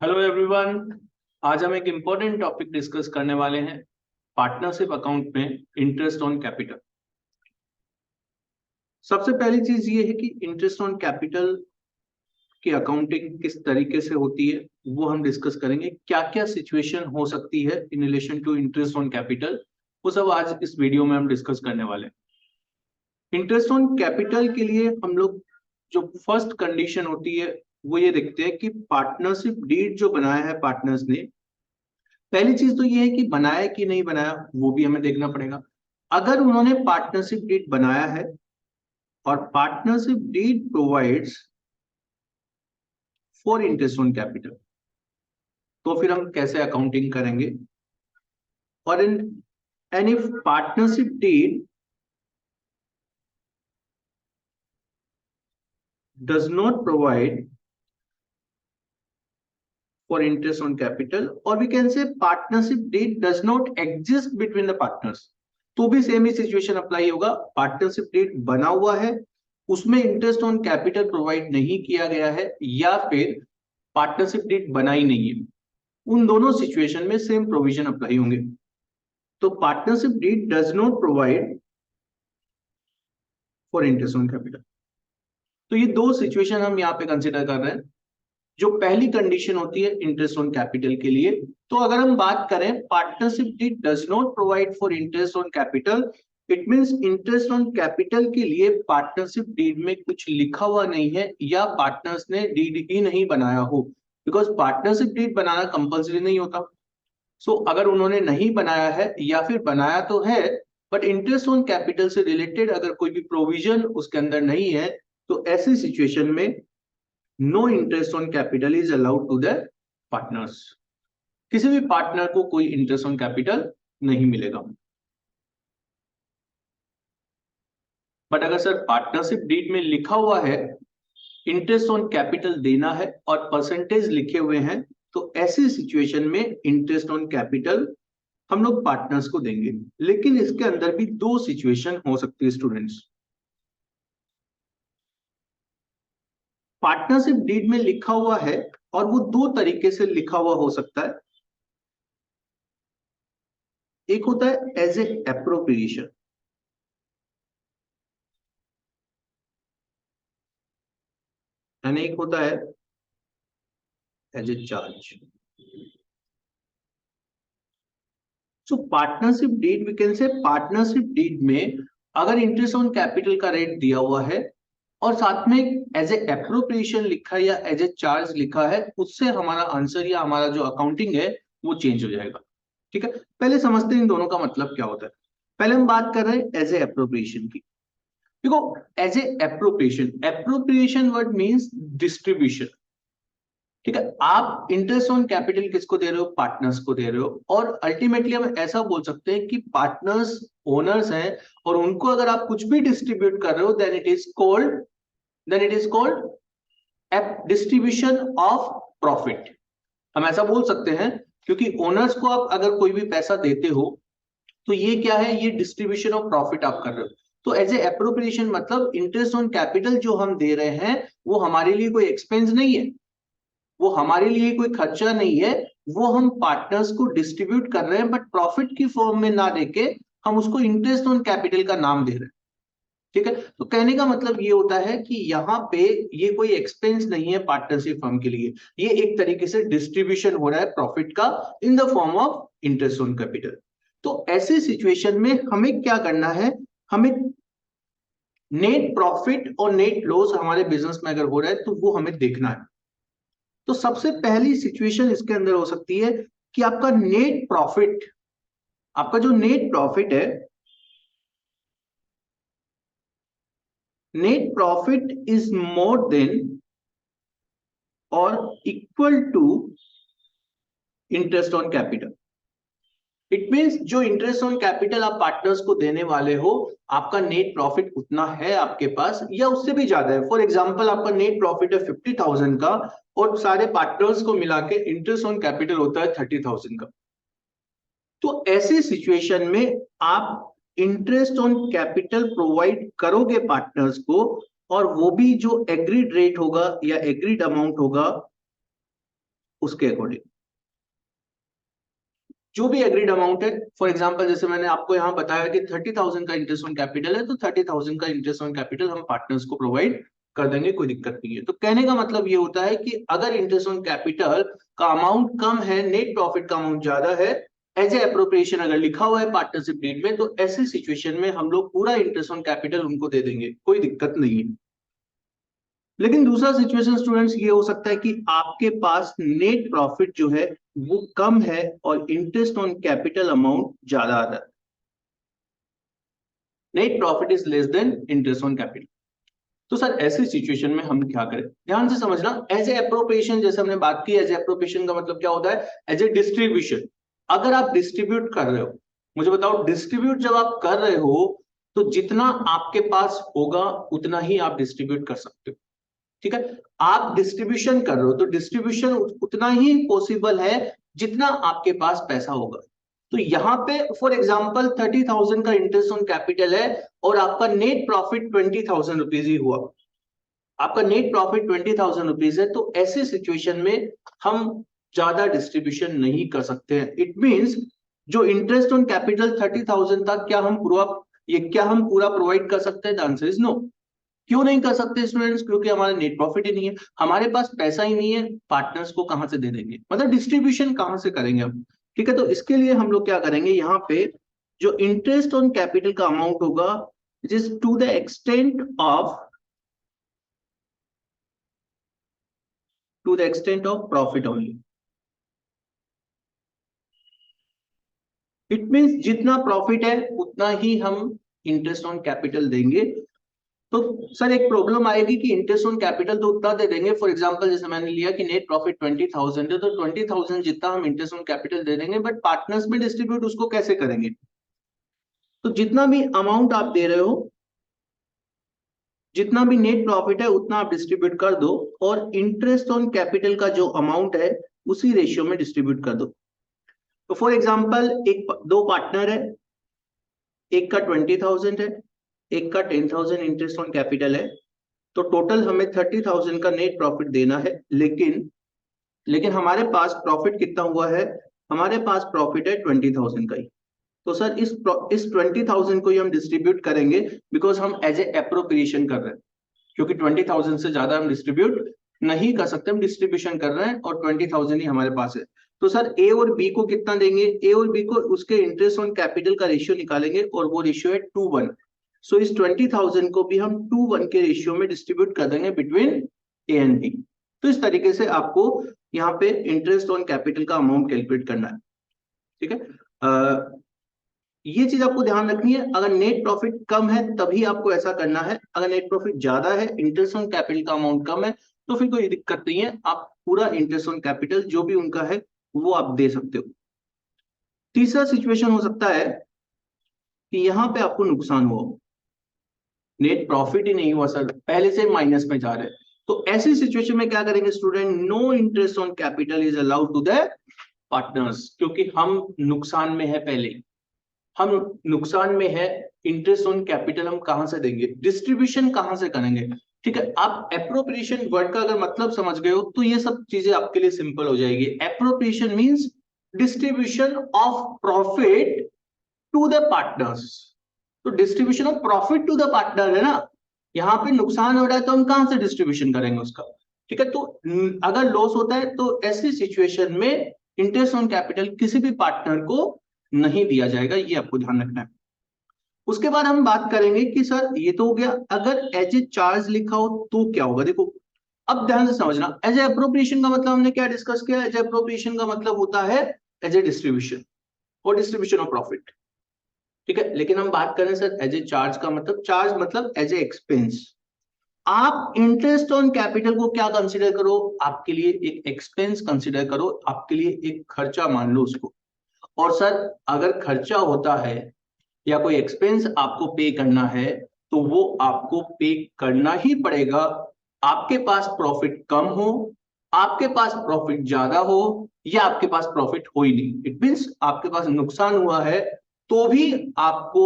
Hello everyone. आज हम एक इम्पोर्टेंट टॉपिक डिस्कस करने वाले हैं पार्टनरशिप अकाउंट में इंटरेस्ट ऑन कैपिटल। सबसे पहली चीज ये है कि इंटरेस्ट ऑन कैपिटल की अकाउंटिंग किस तरीके से होती है वो हम डिस्कस करेंगे। क्या क्या सिचुएशन हो सकती है in relation to interest on capital, वो सब आज इस वीडियो में हम डिस्कस करने वाले हैं। इंटरेस्ट ऑन कैपिटल के लिए हम लोग जो फर्स्ट कंडीशन होती है वो ये देखते हैं कि पार्टनरशिप डीड जो बनाया है पार्टनर्स ने, पहली चीज तो ये है कि बनाया कि नहीं बनाया वो भी हमें देखना पड़ेगा। अगर उन्होंने पार्टनरशिप डीड बनाया है और partnership deed provides for interest on capital, तो फिर हम कैसे अकाउंटिंग करेंगे। और in and if partnership deed does not provide for interest on capital, or we can say partnership deed does not exist between the partners, तो भी same ही situation apply होगा। Partnership deed बना हुआ है, उसमें इंटरेस्ट ऑन कैपिटल प्रोवाइड नहीं किया गया है, या फिर पार्टनरशिप डीड बना ही नहीं है, उन दोनों सिचुएशन में सेम प्रोविजन अप्लाई होंगे। तो partnership deed does not provide for interest on capital, तो ये दो सिचुएशन हम यहाँ पे कंसिडर कर रहे हैं जो पहली कंडीशन होती है इंटरेस्ट ऑन कैपिटल के लिए। तो अगर हम बात करें partnership deed does not provide for interest on capital, it means interest on capital के लिए पार्टनरशिप डीड में कुछ लिखा हुआ नहीं है, या पार्टनर्स ने डीड ही नहीं बनाया हो, बिकॉज पार्टनरशिप डीड बनाना कंपल्सरी नहीं होता। सो अगर उन्होंने नहीं बनाया है या फिर बनाया तो है बट इंटरेस्ट ऑन कैपिटल से रिलेटेड अगर कोई भी प्रोविजन उसके अंदर नहीं है, तो ऐसी सिचुएशन में no interest on capital is allowed to the partners. किसी भी पार्टनर को कोई इंटरेस्ट ऑन कैपिटल नहीं मिलेगा। बट अगर सर पार्टनरशिप डीड में लिखा हुआ है इंटरेस्ट ऑन कैपिटल देना है और परसेंटेज लिखे हुए हैं, तो ऐसी सिचुएशन में इंटरेस्ट ऑन कैपिटल हम लोग पार्टनर्स को देंगे। लेकिन इसके अंदर भी दो सिचुएशन हो सकती है स्टूडेंट्स। पार्टनरशिप डीड में लिखा हुआ है और वो दो तरीके से लिखा हुआ हो सकता है। एक होता है एज ए एप्रोप्रिएशन, एंड एक होता है as a charge. So partnership deed, we can say partnership deed में अगर इंटरेस्ट ऑन कैपिटल का रेट दिया हुआ है और साथ में एज ए एप्रोप्रिएशन लिखा है या एज ए चार्ज लिखा है, उससे हमारा आंसर या हमारा जो अकाउंटिंग है वो चेंज हो जाएगा। ठीक है, पहले समझते हैं इन दोनों का मतलब क्या होता है। पहले हम बात कर रहे हैं एज ए एप्रोप्रिएशन की। देखो, as a appropriation, appropriation word means distribution. ठीक है, आप इंटरेस्ट ऑन कैपिटल किसको दे रहे हो? पार्टनर्स को दे रहे हो। और अल्टीमेटली हम ऐसा बोल सकते हैं कि पार्टनर्स ओनर्स हैं और उनको अगर आप कुछ भी डिस्ट्रीब्यूट कर रहे हो then it is called distribution of profit. हम ऐसा बोल सकते हैं क्योंकि ओनर्स को आप अगर कोई भी पैसा देते हो तो ये क्या है? ये डिस्ट्रीब्यूशन ऑफ प्रॉफिट आप कर रहे हो। तो एज ए एप्रोप्रिएशन मतलब इंटरेस्ट ऑन कैपिटल जो हम दे रहे हैं वो हमारे लिए कोई एक्सपेंस नहीं है, वो हमारे लिए कोई खर्चा नहीं है, वो हम पार्टनर्स को डिस्ट्रीब्यूट कर रहे हैं बट प्रॉफिट की फॉर्म में ना देके हम उसको इंटरेस्ट ऑन कैपिटल का नाम दे रहे हैं। ठीक है, तो कहने का मतलब ये होता है कि यहाँ पे ये कोई एक्सपेंस नहीं है पार्टनरशिप फर्म के लिए, ये एक तरीके से डिस्ट्रीब्यूशन हो रहा है प्रॉफिट का in the form of interest on capital. तो ऐसी सिचुएशन में हमें क्या करना है? हमें नेट प्रॉफिट और नेट लॉस हमारे बिजनेस में अगर हो रहा है तो वो हमें देखना है। तो सबसे पहली सिचुएशन इसके अंदर हो सकती है कि आपका नेट प्रॉफिट, आपका जो नेट प्रॉफिट है, net profit is more than और equal to interest on capital. It means जो इंटरेस्ट ऑन कैपिटल आप पार्टनर्स को देने वाले हो, आपका नेट प्रॉफिट उतना है आपके पास या उससे भी ज्यादा है। फॉर एग्जांपल आपका नेट प्रॉफिट है 50,000 का और सारे पार्टनर्स को मिला के इंटरेस्ट ऑन कैपिटल होता है 30,000 का। तो ऐसे सिचुएशन में आप इंटरेस्ट ऑन कैपिटल प्रोवाइड करोगे पार्टनर्स को, और वो भी जो एग्रीड रेट होगा या एग्रीड अमाउंट होगा उसके अकॉर्डिंग जो भी एग्रीड अमाउंट है, फॉर एग्जांपल जैसे मैंने आपको यहाँ बताया कि 30,000 का इंटरेस्ट ऑन कैपिटल है, तो 30,000 का इंटरेस्ट ऑन कैपिटल हम पार्टनर्स को प्रोवाइड कर देंगे, कोई दिक्कत नहीं है। तो कहने का मतलब ये होता है कि अगर इंटरेस्ट ऑन कैपिटल का अमाउंट कम है, नेट प्रॉफिट का अमाउंट ज्यादा है, एज ए एप्रोप्रिएशन अगर लिखा हुआ है पार्टनरशिप डीड में, तो ऐसी सिचुएशन में हम लोग पूरा इंटरेस्ट ऑन कैपिटल उनको दे देंगे, कोई दिक्कत नहीं है। लेकिन दूसरा सिचुएशन स्टूडेंट्स ये हो सकता है कि आपके पास नेट प्रॉफिट जो है वो कम है और इंटरेस्ट ऑन कैपिटल अमाउंट ज्यादा आ रहा है। Net profit is less than interest on capital. तो सर ऐसी सिचुएशन में हम क्या करें, ध्यान से समझना। एज ए एप्रोप्रिएशन जैसे हमने बात की, एज ए एप्रोप्रिएशन का मतलब क्या होता है, एज ए डिस्ट्रीब्यूशन। अगर आप डिस्ट्रीब्यूट कर रहे हो, मुझे बताओ, डिस्ट्रीब्यूट जब आप कर रहे हो तो जितना आपके पास होगा उतना ही आप डिस्ट्रीब्यूट कर सकते हो, ठीक है। आप डिस्ट्रीब्यूशन कर रहे हो तो डिस्ट्रीब्यूशन उतना ही पॉसिबल है जितना आपके पास पैसा होगा। तो यहाँ पे फॉर एग्जांपल 30,000 का इंटरेस्ट ऑन कैपिटल है और आपका नेट प्रॉफिट 20,000 रुपीज ही हुआ, आपका नेट प्रॉफिट 20,000 रुपीज है, तो ऐसे सिचुएशन में हम ज्यादा डिस्ट्रीब्यूशन नहीं कर सकते हैं। इट मींस जो इंटरेस्ट ऑन कैपिटल 30,000 था, क्या हम पूरा प्रोवाइड कर सकते हैं? The answer is no. क्यों नहीं कर सकते स्टूडेंट्स? क्योंकि हमारा नेट प्रॉफिट ही नहीं है, हमारे पास पैसा ही नहीं है, पार्टनर्स को कहां से दे देंगे, मतलब डिस्ट्रीब्यूशन कहां से करेंगे हम, ठीक है। तो इसके लिए हम लोग क्या करेंगे, यहाँ पे जो इंटरेस्ट ऑन कैपिटल का अमाउंट होगा, it is to the extent of profit only. It means जितना प्रॉफिट है उतना ही हम इंटरेस्ट ऑन कैपिटल देंगे। तो सर एक प्रॉब्लम आएगी कि इंटरेस्ट ऑन कैपिटल तो उतना दे देंगे, फॉर एग्जांपल जैसे मैंने लिया कि नेट प्रॉफिट 20,000 है, तो 20,000 जितना हम इंटरेस्ट ऑन कैपिटल दे देंगे, बट पार्टनर्स में डिस्ट्रीब्यूट उसको कैसे करेंगे? तो जितना भी अमाउंट आप दे रहे हो, जितना भी नेट प्रॉफिट है उतना आप डिस्ट्रीब्यूट कर दो, और इंटरेस्ट ऑन कैपिटल का जो अमाउंट है उसी रेशियो में डिस्ट्रीब्यूट कर दो। तो फॉर एग्जाम्पल दो पार्टनर है, एक का 20,000 है, एक का 10,000 इंटरेस्ट ऑन कैपिटल है, तो टोटल हमें 30,000 का नेट प्रॉफिट देना है। लेकिन हमारे पास प्रॉफिट कितना हुआ है, हमारे पास प्रॉफिट है 20,000 का ही। तो सर इस 20,000 को ही हम डिस्ट्रीब्यूट करेंगे, बिकॉज हम एज ए एप्रोप्रिएशन कर रहे हैं, क्योंकि 20,000 से ज्यादा हम डिस्ट्रीब्यूट नहीं कर सकते, हम डिस्ट्रीब्यूशन कर रहे हैं और 20,000 ही हमारे पास है। तो सर ए और बी को कितना देंगे, ए और बी को उसके इंटरेस्ट ऑन कैपिटल का रेशियो निकालेंगे और वो रेशियो है 2:1। सो इस 20,000 को भी हम 2:1 के रेशियो में डिस्ट्रीब्यूट कर देंगे बिटवीन ए एंड बी। तो इस तरीके से आपको यहाँ पे इंटरेस्ट ऑन कैपिटल का अमाउंट कैलकुलेट करना है, ठीक है। ये चीज आपको ध्यान रखनी है, अगर नेट प्रॉफिट कम है तभी आपको ऐसा करना है, अगर नेट प्रॉफिट ज्यादा है, इंटरेस्ट ऑन कैपिटल का अमाउंट कम है, तो फिर कोई दिक्कत नहीं है, आप पूरा इंटरेस्ट ऑन कैपिटल जो भी उनका है वो आप दे सकते हो। तीसरा सिचुएशन हो सकता है कि यहाँ पे आपको नुकसान हुआ, नेट प्रॉफिट ही नहीं हुआ सर, पहले से माइनस में जा रहे हैं, तो ऐसी सिचुएशन में क्या करेंगे student, no interest on capital is allowed to the partners, क्योंकि हम नुकसान में है, पहले हम नुकसान में है, इंटरेस्ट ऑन कैपिटल हम कहां से देंगे, डिस्ट्रीब्यूशन कहां से करेंगे, ठीक है। आप एप्रोप्रिएशन वर्ड का अगर मतलब समझ गए हो तो ये सब चीजें आपके लिए सिंपल हो जाएगी। Appropriation means distribution of profit to the partners. तो distribution of profit to the partner है ना, यहाँ पे नुकसान हो रहा है तो हम कहां से डिस्ट्रीब्यूशन करेंगे उसका, ठीक है। तो अगर लॉस होता है तो ऐसी सिचुएशन में इंटरेस्ट ऑन कैपिटल किसी भी पार्टनर को नहीं दिया जाएगा, ये आपको ध्यान रखना है। उसके बाद हम बात करेंगे कि सर ये तो हो गया, अगर एज ए चार्ज लिखा हो तो क्या होगा। देखो अब ध्यान से समझना, एज ए एप्रोप्रिएशन का मतलब हमने क्या डिस्कस किया, एज ए एप्रोप्रिएशन का मतलब होता है एज ए डिस्ट्रीब्यूशन और डिस्ट्रीब्यूशन ऑफ प्रॉफिट, ठीक है। लेकिन हम बात करें सर एज ए चार्ज का मतलब, चार्ज मतलब एज ए एक्सपेंस। आप इंटरेस्ट ऑन कैपिटल को क्या कंसीडर करो, आपके लिए एक एक्सपेंस कंसीडर करो, आपके लिए एक खर्चा मान लो उसको। और सर अगर खर्चा होता है या कोई एक्सपेंस आपको पे करना है तो वो आपको पे करना ही पड़ेगा, आपके पास प्रॉफिट कम हो, आपके पास प्रॉफिट ज्यादा हो, या आपके पास प्रॉफिट हो ही नहीं। इट मींस आपके पास नुकसान हुआ है तो भी आपको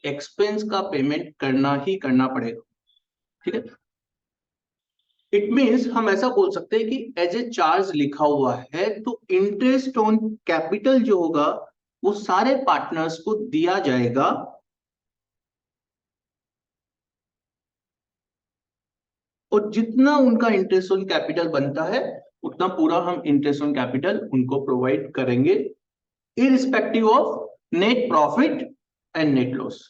एक्सपेंस का पेमेंट करना ही करना पड़ेगा, ठीक है। इट मीन्स हम ऐसा बोल सकते हैं कि एज ए चार्ज लिखा हुआ है तो इंटरेस्ट ऑन कैपिटल जो होगा वो सारे पार्टनर्स को दिया जाएगा, और जितना उनका इंटरेस्ट ऑन कैपिटल बनता है उतना पूरा हम इंटरेस्ट ऑन कैपिटल उनको प्रोवाइड करेंगे, irrespective of net profit and net loss.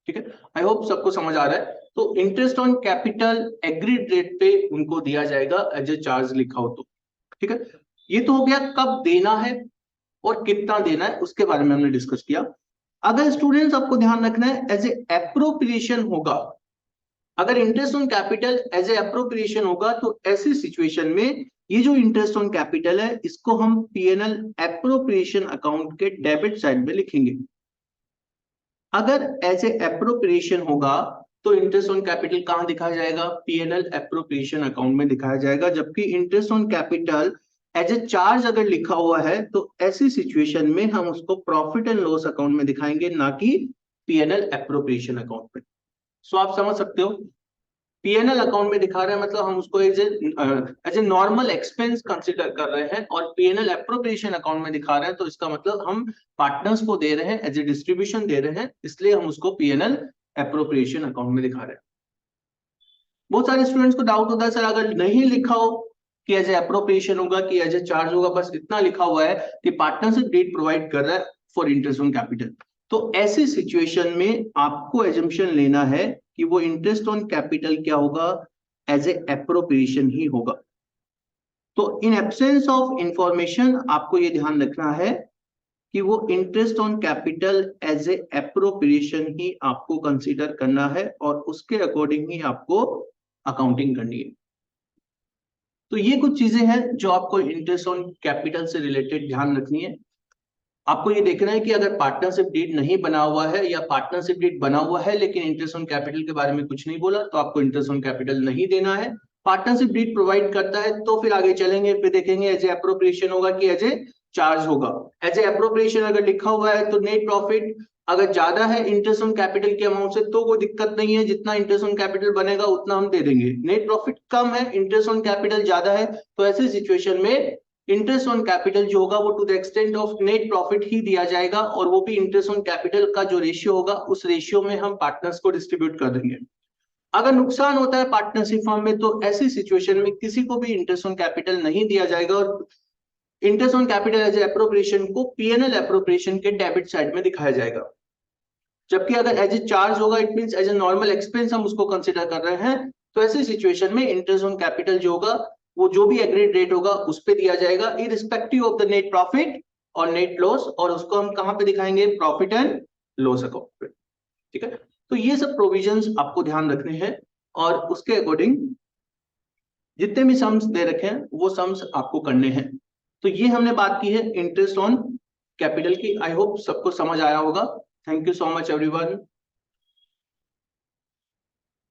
ठीक है, आई होप सबको समझ आ रहा है। तो interest on capital agreed rate पे उनको दिया जाएगा एज ए चार्ज लिखा हो तो। ठीक है, ये तो हो गया कब देना है और कितना देना है, उसके बारे में हमने डिस्कस किया। अगर स्टूडेंट्स आपको ध्यान रखना है एज ए एप्रोप्रिएशन होगा, अगर interest on capital as a appropriation होगा तो ऐसी सिचुएशन में ये जो इंटरेस्ट ऑन कैपिटल है इसको हम पीएनएल एप्रोप्रिएशन अकाउंट के डेबिट साइड में लिखेंगे। अगर एज ए एप्रोप्रिएशन होगा तो इंटरेस्ट ऑन कैपिटल कहां दिखाया जाएगा, पीएनएल एप्रोप्रिएशन अकाउंट में दिखाया जाएगा। जबकि interest on capital as a charge अगर लिखा हुआ है तो ऐसी सिचुएशन में हम उसको प्रॉफिट एंड लॉस अकाउंट में दिखाएंगे, ना कि पीएनएल एप्रोप्रिएशन अकाउंट में। सो आप समझ सकते हो, पीएनएल अकाउंट में दिखा रहे हैं मतलब हम उसको as a normal expense consider कर रहे हैं, और पीएनएल एप्रोप्रिएशन अकाउंट में दिखा रहे हैं तो इसका मतलब हम पार्टनर्स को दे रहे हैं, एज ए डिस्ट्रीब्यूशन दे रहे हैं, इसलिए हम उसको पीएनएल एप्रोप्रिएशन अकाउंट में दिखा रहे हैं। बहुत सारे स्टूडेंट्स को डाउट होता है सर अगर नहीं लिखा हो कि एज ए एप्रोप्रिएशन होगा कि एज ए चार्ज होगा, बस इतना लिखा हुआ है कि पार्टनरशिप डीड प्रोवाइड कर रहा है फॉर इंटरेस्ट ऑन कैपिटल, तो ऐसी सिचुएशन में आपको एजम्पशन लेना है कि वो इंटरेस्ट ऑन कैपिटल क्या होगा, एज ए एप्रोप्रिएशन ही होगा। तो इन एब्सेंस ऑफ इंफॉर्मेशन आपको ये ध्यान रखना है कि वो interest on capital as a appropriation ही आपको कंसीडर करना है और उसके अकॉर्डिंग ही आपको अकाउंटिंग करनी है। तो ये कुछ चीजें हैं जो आपको इंटरेस्ट ऑन कैपिटल से रिलेटेड ध्यान रखनी है। आपको ये देखना है कि अगर पार्टनरशिप डीड नहीं बना हुआ है या पार्टनरशिप डीड बना हुआ है लेकिन इंटरेस्ट ऑन कैपिटल के बारे में कुछ नहीं बोला तो आपको इंटरेस्ट ऑन कैपिटल नहीं देना है। पार्टनरशिप डीड प्रोवाइड करता है तो फिर आगे चलेंगे, फिर देखेंगे एज ए एप्रोप्रिएशन होगा कि एज ए चार्ज होगा। एज ए एप्रोप्रिएशन अगर लिखा हुआ है तो नेट प्रॉफिट अगर ज्यादा है इंटरेस्ट ऑन कैपिटल के अमाउंट से तो कोई दिक्कत नहीं है, जितना इंटरेस्ट ऑन कैपिटल बनेगा उतना हम दे देंगे। नेट प्रॉफिट कम है इंटरेस्ट ऑन कैपिटल ज्यादा है तो ऐसी सिचुएशन में इंटरेस्ट ऑन कैपिटल जो होगा वो to the extent of net profit ही दिया जाएगा, और वो भी इंटरेस्ट ऑन कैपिटल का जो रेशियो होगा उस रेशियो में हम पार्टनर्स को डिस्ट्रीब्यूट कर देंगे। अगर नुकसान होता है पार्टनरशिप फॉर्म में तो ऐसी सिचुएशन में किसी को भी इंटरेस्ट ऑन कैपिटल नहीं दिया जाएगा, और interest on capital as appropriation को पीएनएल एप्रोप्रिएशन के डेबिट साइड में दिखाया जाएगा। जबकि अगर एज ए चार्ज होगा it means as a normal expense हम उसको कंसीडर कर रहे हैं, तो ऐसी सिचुएशन में इंटरेस्ट ऑन कैपिटल जो होगा वो जो भी एग्रीड रेट होगा उस पे दिया जाएगा irrespective of the net profit और नेट लॉस, और उसको हम कहां पे दिखाएंगे, प्रॉफिट एंड लॉस अकाउंट पे। ठीक है, तो ये सब प्रोविजंस आपको ध्यान रखने हैं और उसके अकॉर्डिंग जितने भी सम्स दे रखे हैं वो सम्स आपको करने हैं। तो ये हमने बात की है इंटरेस्ट ऑन कैपिटल की। आई होप सबको समझ आया होगा। Thank you so much everyone.